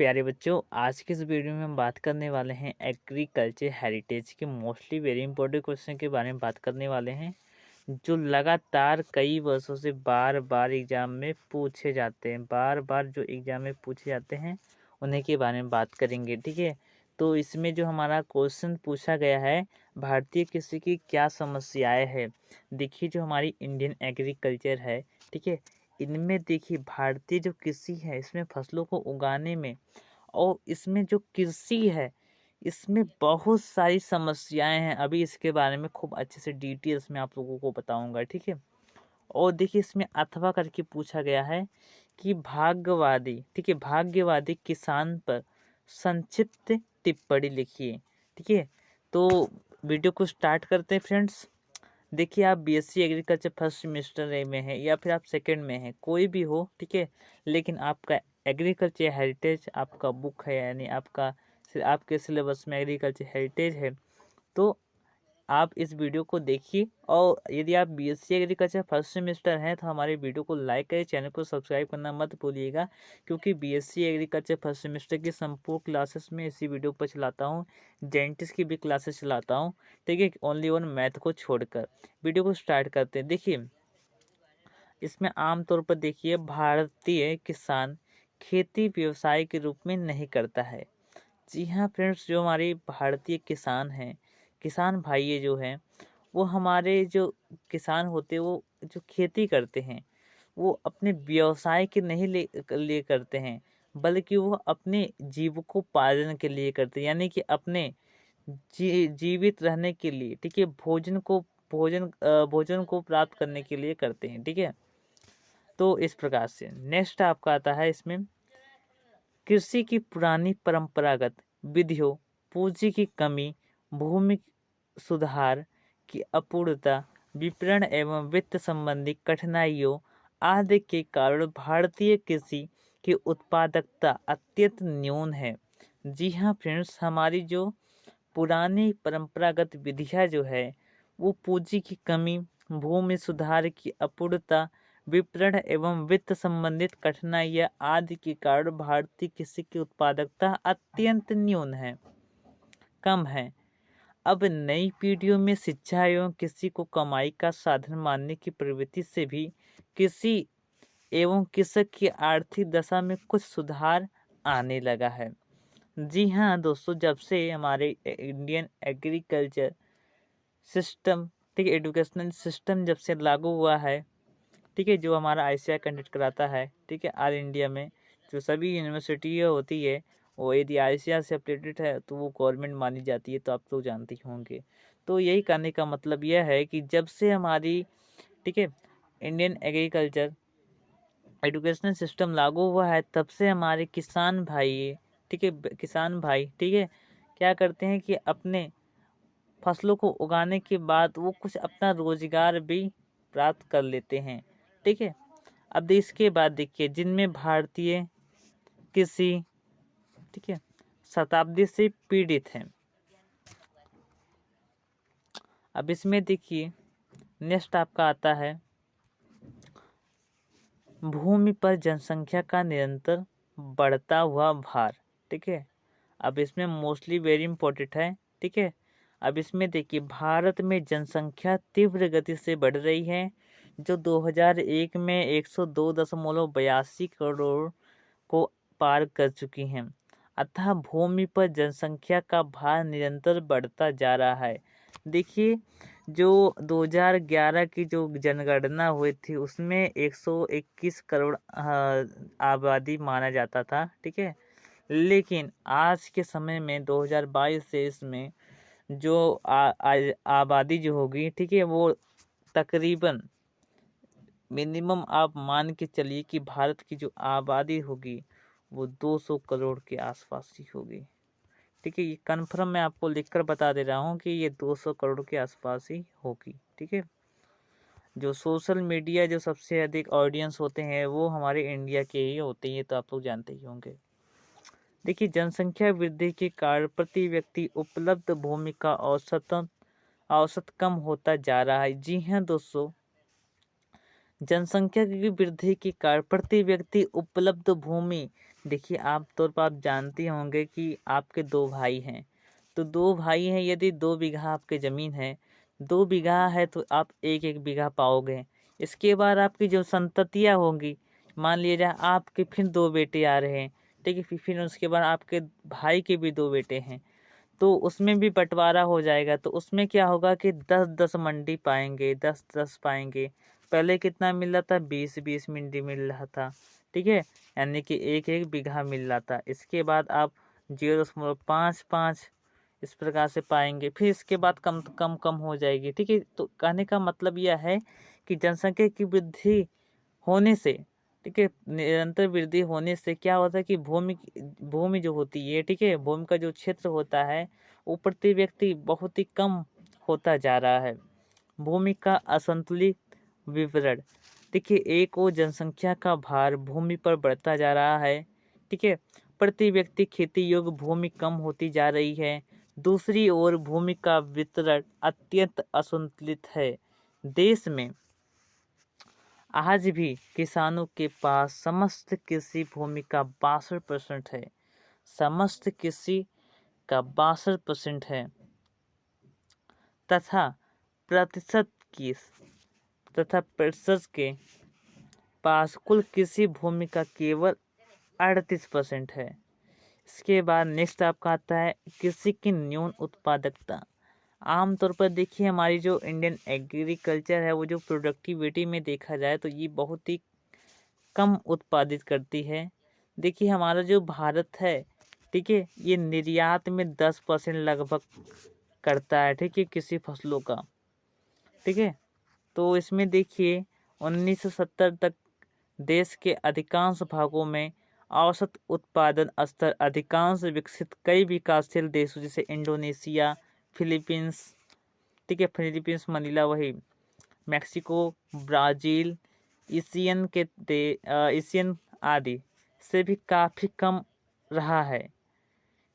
प्यारे बच्चों, आज की इस वीडियो में हम बात करने वाले हैं एग्रीकल्चर हेरिटेज के मोस्टली वेरी इंपॉर्टेंट क्वेश्चन के बारे में बात करने वाले हैं, जो लगातार कई वर्षों से बार बार एग्जाम में पूछे जाते हैं। बार बार जो एग्जाम में पूछे जाते हैं उन्हीं के बारे में बात करेंगे। ठीक है, तो इसमें जो हमारा क्वेश्चन पूछा गया है, भारतीय कृषि की क्या समस्याएं हैं। देखिए, जो हमारी इंडियन एग्रीकल्चर है, ठीक है, इनमें देखिए भारतीय जो कृषि है इसमें फसलों को उगाने में और इसमें जो कृषि है इसमें बहुत सारी समस्याएं हैं। अभी इसके बारे में खूब अच्छे से डिटेल्स में आप लोगों को बताऊंगा। ठीक है, और देखिए इसमें अथवा करके पूछा गया है कि भाग्यवादी, ठीक है, भाग्यवादी किसान पर संक्षिप्त टिप्पणी लिखिए। ठीक है, तो वीडियो को स्टार्ट करते हैं फ्रेंड्स। देखिए, आप बीएससी एग्रीकल्चर फर्स्ट सेमेस्टर में है या फिर आप सेकंड में है, कोई भी हो, ठीक है, लेकिन आपका एग्रीकल्चर हेरिटेज आपका बुक है, यानी आपके सिलेबस में एग्रीकल्चर हेरिटेज है, तो आप इस वीडियो को देखिए। और यदि आप बीएससी एग्रीकल्चर फर्स्ट सेमेस्टर हैं तो हमारे वीडियो को लाइक करें, चैनल को सब्सक्राइब करना मत भूलिएगा, क्योंकि बीएससी एग्रीकल्चर फर्स्ट सेमेस्टर की संपूर्ण क्लासेस में इसी वीडियो पर चलाता हूँ। जेंटिस की भी क्लासेस चलाता हूँ, ठीक है, ओनली वन मैथ को छोड़कर। वीडियो को स्टार्ट करते हैं। देखिए, इसमें आमतौर पर देखिए भारतीय किसान खेती व्यवसाय के रूप में नहीं करता है। जी हाँ फ्रेंड्स, जो हमारे भारतीय किसान हैं, किसान भाई जो हैं, वो हमारे जो किसान होते हैं वो जो खेती करते हैं वो अपने व्यवसाय के नहीं लिए करते हैं, बल्कि वो अपने जीविकोपार्जन के लिए करते हैं, यानी कि अपने जीवित रहने के लिए, ठीक है, भोजन को प्राप्त करने के लिए करते हैं। ठीक है, तो इस प्रकार से नेक्स्ट आपका आता है इसमें कृषि की पुरानी परंपरागत विधियों, पूंजी की कमी, भूमि सुधार की अपूर्णता, विपणन एवं वित्त संबंधी कठिनाइयों आदि के कारण भारतीय कृषि की उत्पादकता अत्यंत न्यून है। जी हाँ फ्रेंड्स, हमारी जो पुरानी परंपरागत विधियाँ जो है वो पूंजी की कमी, भूमि सुधार की अपूर्णता, विपणन एवं वित्त संबंधित कठिनाइयाँ आदि के कारण भारतीय कृषि की उत्पादकता अत्यंत न्यून है, कम है। अब नई पीढ़ियों में शिक्षा एवं कृषि को कमाई का साधन मानने की प्रवृत्ति से भी कृषि एवं कृषक की आर्थिक दशा में कुछ सुधार आने लगा है। जी हाँ दोस्तों, जब से हमारे इंडियन एग्रीकल्चर सिस्टम, ठीक है, एजुकेशनल सिस्टम जब से लागू हुआ है, ठीक है, जो हमारा आईसीआई कंडक्ट कराता है, ठीक है, ऑल इंडिया में जो सभी यूनिवर्सिटी होती है, वो यदि आईसीआई से अपडेटेड है तो वो गवर्नमेंट मानी जाती है, तो आप लोग जानते ही होंगे। तो यही कहने का मतलब यह है कि जब से हमारी, ठीक है, इंडियन एग्रीकल्चर एजुकेशनल सिस्टम लागू हुआ है, तब से हमारे किसान भाई, ठीक है, किसान भाई, ठीक है, क्या करते हैं कि अपने फसलों को उगाने के बाद वो कुछ अपना रोजगार भी प्राप्त कर लेते हैं। ठीक है, अब इसके बाद देखिए जिनमें भारतीय कृषि, ठीक है, शताब्दी से पीड़ित है। अब इसमें देखिए नेक्स्ट आपका आता है भूमि पर जनसंख्या का निरंतर बढ़ता हुआ भार। ठीक है, अब इसमें मोस्टली वेरी इंपॉर्टेंट है। ठीक है, अब इसमें देखिए भारत में जनसंख्या तीव्र गति से बढ़ रही है, जो 2001 में 102.82 करोड़ को पार कर चुकी हैं। अतः भूमि पर जनसंख्या का भार निरंतर बढ़ता जा रहा है। देखिए, जो 2011 की जो जनगणना हुई थी उसमें 121 करोड़ आबादी माना जाता था। ठीक है, लेकिन आज के समय में 2022 से इसमें जो आबादी जो होगी, ठीक है, वो तकरीबन मिनिमम आप मान के चलिए कि भारत की जो आबादी होगी वो 200 करोड़ के आसपास ही होगी। ठीक है, ये कन्फर्म मैं आपको लिखकर बता दे रहा हूँ कि ये 200 करोड़ के आसपास ही होगी। ठीक है, जो सोशल मीडिया जो सबसे अधिक ऑडियंस होते हैं वो हमारे इंडिया के ही होते हैं, तो आप लोग जानते ही होंगे। देखिए, जनसंख्या वृद्धि के कारण प्रति व्यक्ति उपलब्ध भूमि का औसत कम होता जा रहा है। जी हाँ दोस्तों, जनसंख्या की वृद्धि के कारण प्रति व्यक्ति उपलब्ध भूमि देखिए आप तौर पर आप जानते होंगे कि आपके 2 भाई हैं, तो 2 भाई हैं, यदि 2 बीघा आपकी ज़मीन है, 2 बीघा है तो आप 1-1 बीघा पाओगे। इसके बाद आपकी जो संततियाँ होंगी, मान लिया जाए आपके फिर 2 बेटे आ रहे हैं, ठीक है? फिर उसके बाद आपके भाई के भी 2 बेटे हैं, तो उसमें भी बँटवारा हो जाएगा। तो उसमें क्या होगा कि 10-10 मंडी पाएँगे, 10-10 पाएँगे। पहले कितना मिल रहा था? 20-20 मंडी मिल रहा था, ठीक है? यानी कि 1-1 बीघा मिल रहा था। इसके बाद आप 0.55 इस प्रकार से पाएँगे। फिर इसके बाद कम हो जाएगी, ठीक है? तो कहने का मतलब यह है कि जनसंख्या की वृद्धि होने से, ठीक है, निरंतर वृद्धि होने से क्या होता है कि भूमि जो होती है, ठीक है, भूमि का जो क्षेत्र होता है वो प्रति व्यक्ति बहुत ही कम होता जा रहा है। भूमि का असंतुलित विवरण, देखिए एक और जनसंख्या का भार भूमि पर बढ़ता जा रहा है, ठीक है, प्रति व्यक्ति खेती योग्य भूमि कम होती जा रही है। दूसरी ओर भूमि का वितरण अत्यंत असंतुलित है। देश में आज भी किसानों के पास समस्त कृषि भूमि का 62% है, समस्त कृषि का 62% है, तथा प्रतिशत की तथा प्रतिशत के पास कुल कृषि भूमि का केवल 38% है। इसके बाद नेक्स्ट आपका आता है कृषि की न्यून उत्पादकता। आमतौर पर देखिए हमारी जो इंडियन एग्रीकल्चर है वो जो प्रोडक्टिविटी में देखा जाए तो ये बहुत ही कम उत्पादित करती है। देखिए हमारा जो भारत है, ठीक है, ये निर्यात में 10% लगभग करता है, ठीक है, किसी फसलों का, ठीक है। तो इसमें देखिए 1970 तक देश के अधिकांश भागों में औसत उत्पादन स्तर अधिकांश विकसित कई विकासशील देशों जैसे इंडोनेशिया, फिलीपींस, ठीक है, फिलीपींस मनीला वही मैक्सिको, ब्राज़ील, एशियन आदि से भी काफ़ी कम रहा है।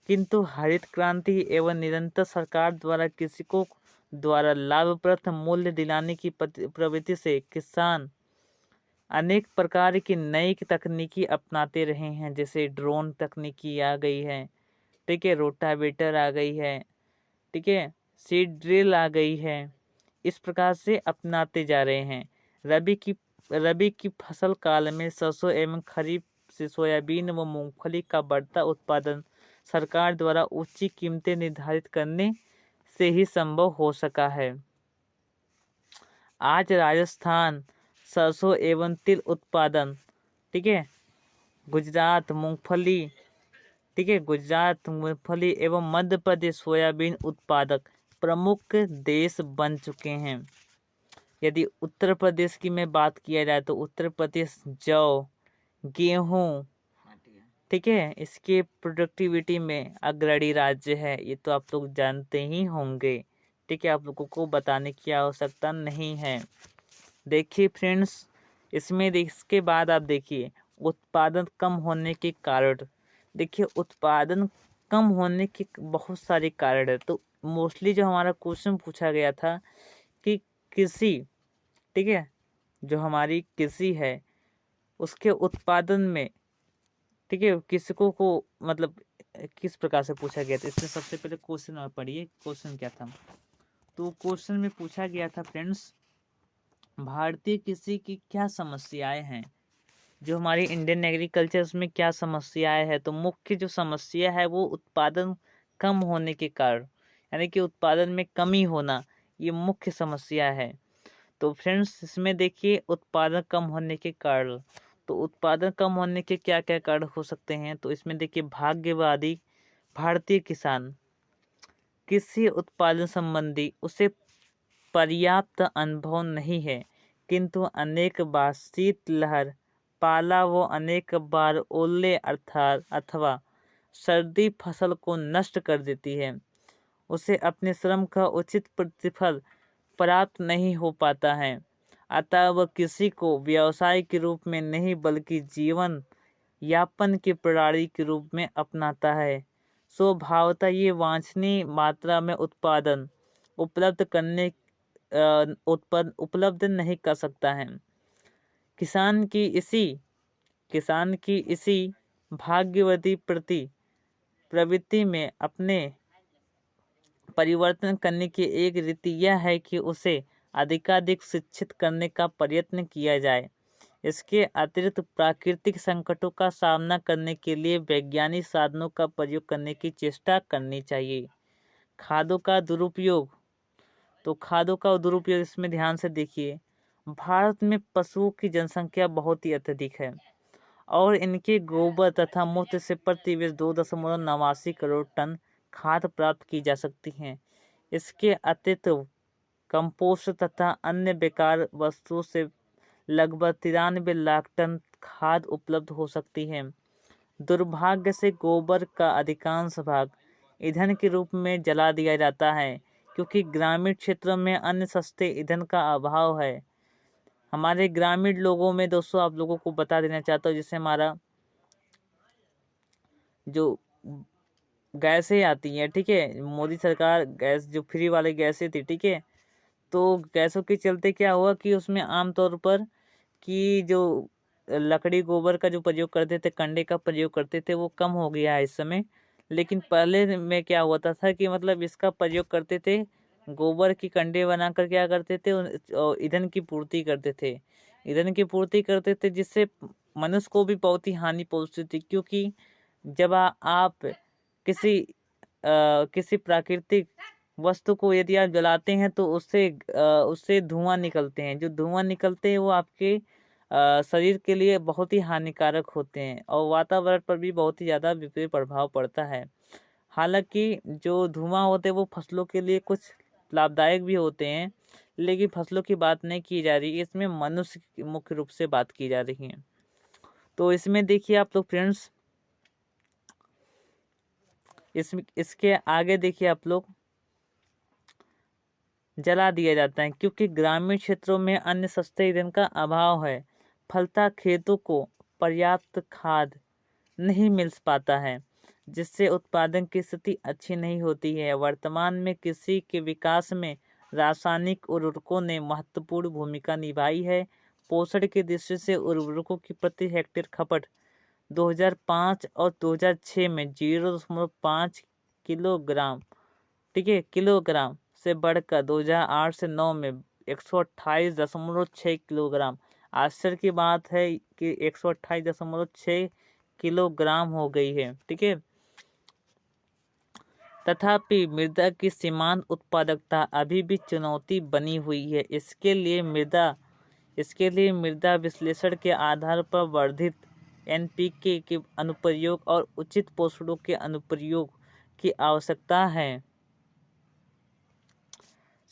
किंतु हरित क्रांति एवं निरंतर सरकार द्वारा कृषकों द्वारा लाभप्रद मूल्य दिलाने की प्रवृत्ति से किसान अनेक प्रकार की नई तकनीकी अपनाते रहे हैं, जैसे ड्रोन तकनीकी आ गई है, ठीक है, रोटावेटर आ गई है, ठीक है, सीड ड्रिल आ गई है। इस प्रकार से अपनाते जा रहे हैं। रबी की फसल काल में सरसों एवं खरीफ से सोयाबीन व मूंगफली का बढ़ता उत्पादन सरकार द्वारा ऊंची कीमतें निर्धारित करने से ही संभव हो सका है। आज राजस्थान सरसों एवं तिल उत्पादन, ठीक है, गुजरात मूंगफली, ठीक है, गुजरात मूंगफली एवं मध्य प्रदेश सोयाबीन उत्पादक प्रमुख देश बन चुके हैं। यदि उत्तर प्रदेश की मैं बात किया जाए तो उत्तर प्रदेश जौ, गेहूं, ठीक है, इसके प्रोडक्टिविटी में अग्रणी राज्य है। ये तो आप लोग जानते ही होंगे, ठीक है, आप लोगों को बताने की आवश्यकता नहीं है। देखिए फ्रेंड्स, इसके बाद आप देखिए उत्पादन कम होने के कारण। देखिए उत्पादन कम होने के बहुत सारे कारण है। तो मोस्टली जो हमारा क्वेश्चन पूछा गया था कि कृषि, ठीक है, जो हमारी कृषि है उसके उत्पादन में, ठीक है, कृषकों को मतलब किस प्रकार से पूछा गया था। इससे सबसे पहले क्वेश्चन आप पढ़िए, क्वेश्चन क्या था। तो क्वेश्चन में पूछा गया था फ्रेंड्स, भारतीय कृषि की क्या समस्याएं हैं, जो हमारी इंडियन एग्रीकल्चर उसमें क्या समस्याएं हैं। तो मुख्य जो समस्या है वो उत्पादन कम होने के कारण, यानी कि उत्पादन में कमी होना, ये मुख्य समस्या है। तो फ्रेंड्स इसमें देखिए उत्पादन कम होने के कारण, तो उत्पादन कम होने के क्या क्या कारण हो सकते हैं। तो इसमें देखिए भाग्यवादी भारतीय किसान, कृषि उत्पादन संबंधी उसे पर्याप्त अनुभव नहीं है, किंतु अनेक बार शीतलहर, पाला व अनेक बार ओले अर्थात अथवा सर्दी फसल को नष्ट कर देती है। उसे अपने श्रम का उचित प्रतिफल प्राप्त नहीं हो पाता है, अतः वह कृषि को व्यवसाय के रूप में नहीं बल्कि जीवन यापन की प्रणाली के रूप में अपनाता है। स्वभावतः ये वांछनीय मात्रा में उत्पादन उपलब्ध नहीं कर सकता है। किसान की इसी भाग्यवती प्रवृत्ति में अपने परिवर्तन करने की एक रीति यह है कि उसे अधिकाधिक शिक्षित करने का प्रयत्न किया जाए। इसके अतिरिक्त प्राकृतिक संकटों का सामना करने के लिए वैज्ञानिक साधनों का प्रयोग करने की चेष्टा करनी चाहिए। खादों का दुरुपयोग, तो खादों का दुरुपयोग इसमें ध्यान से देखिए। भारत में पशुओं की जनसंख्या बहुत ही अत्यधिक है और इनके गोबर तथा मूत्र से प्रति वर्ष 2.89 करोड़ टन खाद प्राप्त की जा सकती है। इसके अतिरिक्त कंपोस्ट तथा अन्य बेकार वस्तुओं से लगभग 93 लाख टन खाद उपलब्ध हो सकती है। दुर्भाग्य से गोबर का अधिकांश भाग ईंधन के रूप में जला दिया जाता है क्योंकि ग्रामीण क्षेत्रों में अन्य सस्ते ईंधन का अभाव है। हमारे ग्रामीण लोगों में दोस्तों आप लोगों को बता देना चाहता हूँ, जैसे हमारा जो गैसें आती हैं, ठीक है, मोदी सरकार गैस जो फ्री वाले गैसें थी, ठीक है, तो गैसों के चलते क्या हुआ कि उसमें आमतौर पर कि जो लकड़ी गोबर का जो प्रयोग करते थे, कंडे का प्रयोग करते थे, वो कम हो गया है इस समय। लेकिन पहले में क्या होता था कि मतलब इसका प्रयोग करते थे, गोबर की कंडे बनाकर क्या करते थे, ईंधन की पूर्ति करते थे। ईंधन की पूर्ति करते थे जिससे मनुष्य को भी बहुत ही हानि पहुंचती थी, क्योंकि जब आप किसी प्राकृतिक वस्तु को यदि आप जलाते हैं तो उससे धुआं निकलते हैं। जो धुआं निकलते हैं वो आपके शरीर के लिए बहुत ही हानिकारक होते हैं और वातावरण पर भी बहुत ही ज़्यादा विपरीत प्रभाव पड़ता है। हालांकि जो धुआं होते हैं वो फसलों के लिए कुछ लाभदायक भी होते हैं, लेकिन फसलों की बात नहीं की जा रही, इसमें मनुष्य की मुख्य रूप से बात की जा रही है। तो इसमें देखिए आप लोग फ्रेंड्स, इसके आगे देखिए आप लोग, जला दिया जाता है क्योंकि ग्रामीण क्षेत्रों में अन्य सस्ते ईंधन का अभाव है। फलता खेतों को पर्याप्त खाद नहीं मिल पाता है, जिससे उत्पादन की स्थिति अच्छी नहीं होती है। वर्तमान में कृषि के विकास में रासायनिक उर्वरकों ने महत्वपूर्ण भूमिका निभाई है। पोषण की दृष्टि से उर्वरकों की प्रति हेक्टेयर खपत 2005 और 2006 में 0.5 किलोग्राम, ठीक है, किलोग्राम से बढ़कर 2008 से 9 में 128.6 किलोग्राम। आश्चर्य की बात है कि 128.6 किलोग्राम हो गई है, ठीक है। तथापि मृदा की सीमांत उत्पादकता अभी भी चुनौती बनी हुई है। इसके लिए मृदा विश्लेषण के आधार पर वर्धित एनपीके के अनुप्रयोग और उचित पोषणों के अनुप्रयोग की आवश्यकता है।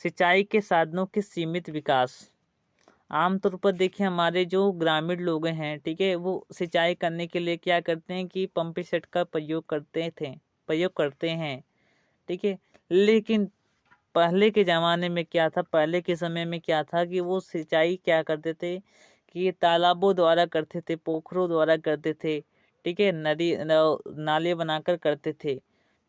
सिंचाई के साधनों के सीमित विकास। आमतौर पर देखिए हमारे जो ग्रामीण लोग हैं, ठीक है, वो सिंचाई करने के लिए क्या करते हैं कि पंप सेट का प्रयोग करते हैं, ठीक है। लेकिन पहले के ज़माने में क्या था, पहले के समय में क्या था कि वो सिंचाई क्या करते थे कि तालाबों द्वारा करते थे, पोखरों द्वारा करते थे, ठीक है, नाले बनाकर करते थे,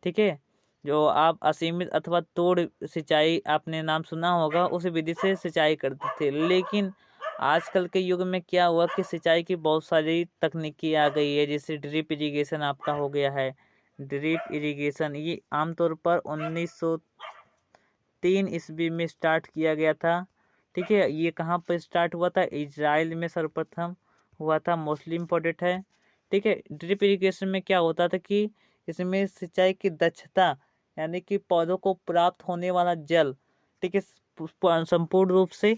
ठीक है। जो आप असीमित अथवा तोड़ सिंचाई आपने नाम सुना होगा, उस विधि से सिंचाई करते थे। लेकिन आजकल के युग में क्या हुआ कि सिंचाई की बहुत सारी तकनीकी आ गई है, जैसे ड्रिप इरिगेशन आपका हो गया है। ड्रिप इरिगेशन ये आमतौर पर 1903 ईस्वी में स्टार्ट किया गया था, ठीक है। ये कहाँ पर स्टार्ट हुआ था, इजराइल में सर्वप्रथम हुआ था, मोस्टली इम्पोर्टेंट है, ठीक है। ड्रिप इरिगेशन में क्या होता था कि इसमें सिंचाई की दक्षता, यानी कि पौधों को प्राप्त होने वाला जल, ठीक है, संपूर्ण रूप से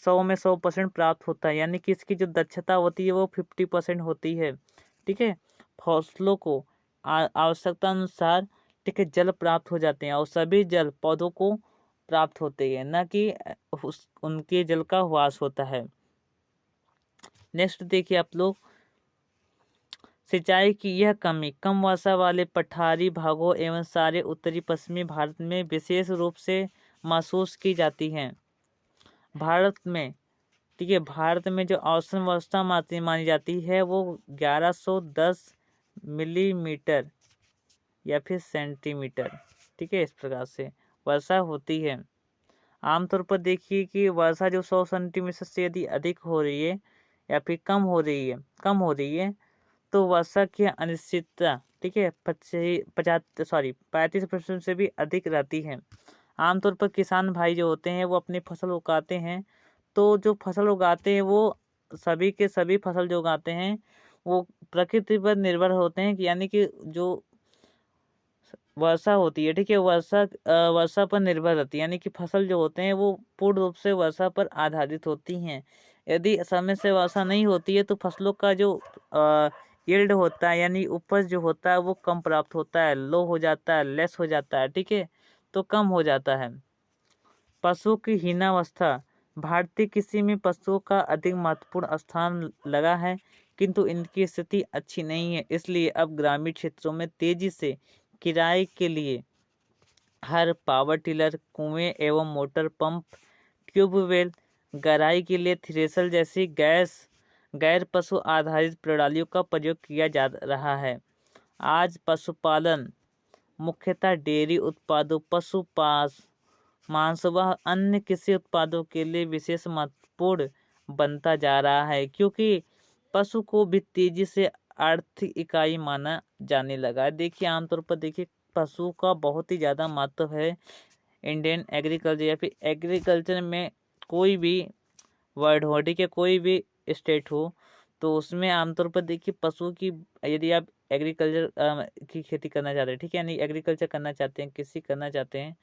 100 में 100% प्राप्त होता है, यानी कि इसकी जो दक्षता होती है वो 50% होती है, ठीक है। फसलों को आवश्यकता अनुसार, ठीक है, जल प्राप्त हो जाते हैं और सभी जल पौधों को प्राप्त होते हैं, न कि उनके जल का ह्रास होता है। नेक्स्ट देखिए आप लोग, सिंचाई की यह कमी कम वर्षा वाले पठारी भागों एवं सारे उत्तरी पश्चिमी भारत में विशेष रूप से महसूस की जाती है। भारत में, ठीक है, भारत में जो औसत वर्षा मानी जाती है वो 1110 मिलीमीटर या फिर सेंटीमीटर, ठीक है, इस प्रकार से वर्षा होती है। आमतौर पर देखिए कि वर्षा जो 100 सेंटीमीटर से यदि अधिक हो रही है या फिर कम हो रही है, तो वर्षा की अनिश्चितता, ठीक है, 35% से भी अधिक रहती है। आमतौर पर किसान भाई जो होते हैं वो अपनी फसल उगाते हैं, तो जो फसल उगाते हैं वो सभी के सभी फसल जो उगाते हैं वो प्रकृति पर निर्भर होते हैं, यानी कि जो वर्षा होती है, ठीक है, वर्षा पर निर्भर रहती है, यानी कि फसल जो होते हैं वो पूर्ण रूप से वर्षा पर आधारित होती हैं। यदि समय से वर्षा नहीं होती है तो फसलों का जो यील्ड होता है, यानी उपज जो होता है वो कम प्राप्त होता है, लो हो जाता है, लेस हो जाता है, ठीक है, तो कम हो जाता है। पशु की हीनावस्था, भारतीय कृषि में पशुओं का अधिक महत्वपूर्ण स्थान लगा है, किंतु इनकी स्थिति अच्छी नहीं है। इसलिए अब ग्रामीण क्षेत्रों में तेजी से किराए के लिए हर पावर टिलर, कुएं एवं मोटर पंप, ट्यूबवेल, गहराई के लिए थ्रेशर जैसी गैर पशु आधारित प्रणालियों का प्रयोग किया जा रहा है। आज पशुपालन मुख्यतः डेयरी उत्पादों, मांस व अन्य कृषि उत्पादों के लिए विशेष महत्वपूर्ण बनता जा रहा है, क्योंकि पशु को भी तेजी से आर्थिक इकाई माना जाने लगा है। देखिए आमतौर पर देखिए पशु का बहुत ही ज़्यादा महत्व है इंडियन एग्रीकल्चर या फिर एग्रीकल्चर में कोई भी वर्ड हो, ठीक है, कोई भी स्टेट हो, तो उसमें आमतौर पर देखिए पशु की, यदि आप एग्रीकल्चर की खेती करना चाहते हैं, ठीक है, यानी एग्रीकल्चर करना चाहते हैं, कृषि करना चाहते हैं,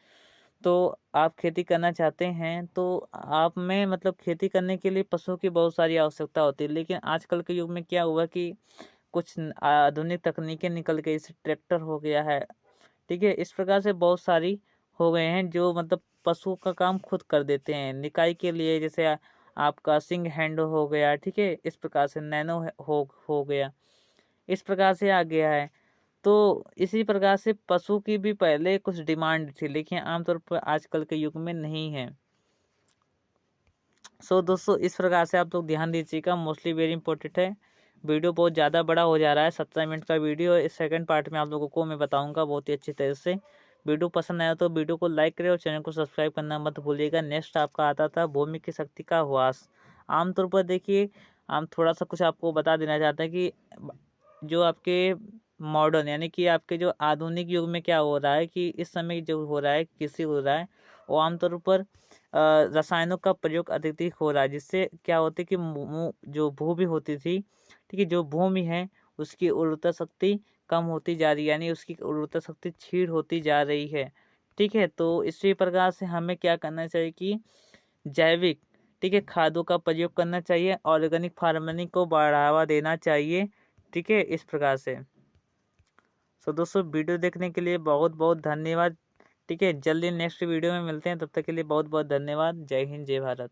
तो आप खेती करना चाहते हैं तो आप में मतलब खेती करने के लिए पशुओं की बहुत सारी आवश्यकता होती है। लेकिन आजकल के युग में क्या हुआ कि कुछ आधुनिक तकनीकें निकल गई, जैसे ट्रैक्टर हो गया है, ठीक है, इस प्रकार से बहुत सारी हो गए हैं जो मतलब पशु का काम खुद कर देते हैं। निकाई के लिए जैसे आपका सिंग हैंड हो गया, ठीक है, इस प्रकार से नैनो हो गया, इस प्रकार से आ गया है। तो इसी प्रकार से पशु की भी पहले कुछ डिमांड थी, लेकिन आमतौर पर आजकल के युग में नहीं है। सो दोस्तों इस प्रकार से आप लोग ध्यान दीजिएगा, मोस्टली वेरी इंपॉर्टेंट है। वीडियो बहुत ज़्यादा बड़ा हो जा रहा है, 17 मिनट का वीडियो। इस सेकंड पार्ट में आप लोगों को मैं बताऊंगा बहुत ही अच्छी तरह से। वीडियो पसंद आया तो वीडियो को लाइक करें और चैनल को सब्सक्राइब करना मत भूलिएगा। नेक्स्ट आपका आता था भूमि की शक्ति का ह्रास। आमतौर पर देखिए हम थोड़ा सा कुछ आपको बता देना चाहते हैं कि जो आपके मॉडर्न यानी कि आपके जो आधुनिक युग में क्या हो रहा है कि इस समय जो हो रहा है कृषि हो रहा है वो आमतौर पर रसायनों का प्रयोग अत्यधिक हो रहा है, जिससे क्या होती है कि जो भूमि होती थी, ठीक है, जो भूमि है उसकी उर्वरता शक्ति कम होती जा रही है, यानी उसकी उर्वरता शक्ति क्षीण होती जा रही है, ठीक है। तो इसी प्रकार से हमें क्या करना चाहिए कि जैविक, ठीक है, खादों का प्रयोग करना चाहिए, ऑर्गेनिक फार्मिंग को बढ़ावा देना चाहिए, ठीक है, इस प्रकार से। सो दोस्तों वीडियो देखने के लिए बहुत बहुत धन्यवाद, ठीक है, जल्दी नेक्स्ट वीडियो में मिलते हैं, तब तक के लिए बहुत बहुत धन्यवाद। जय हिंद, जय भारत।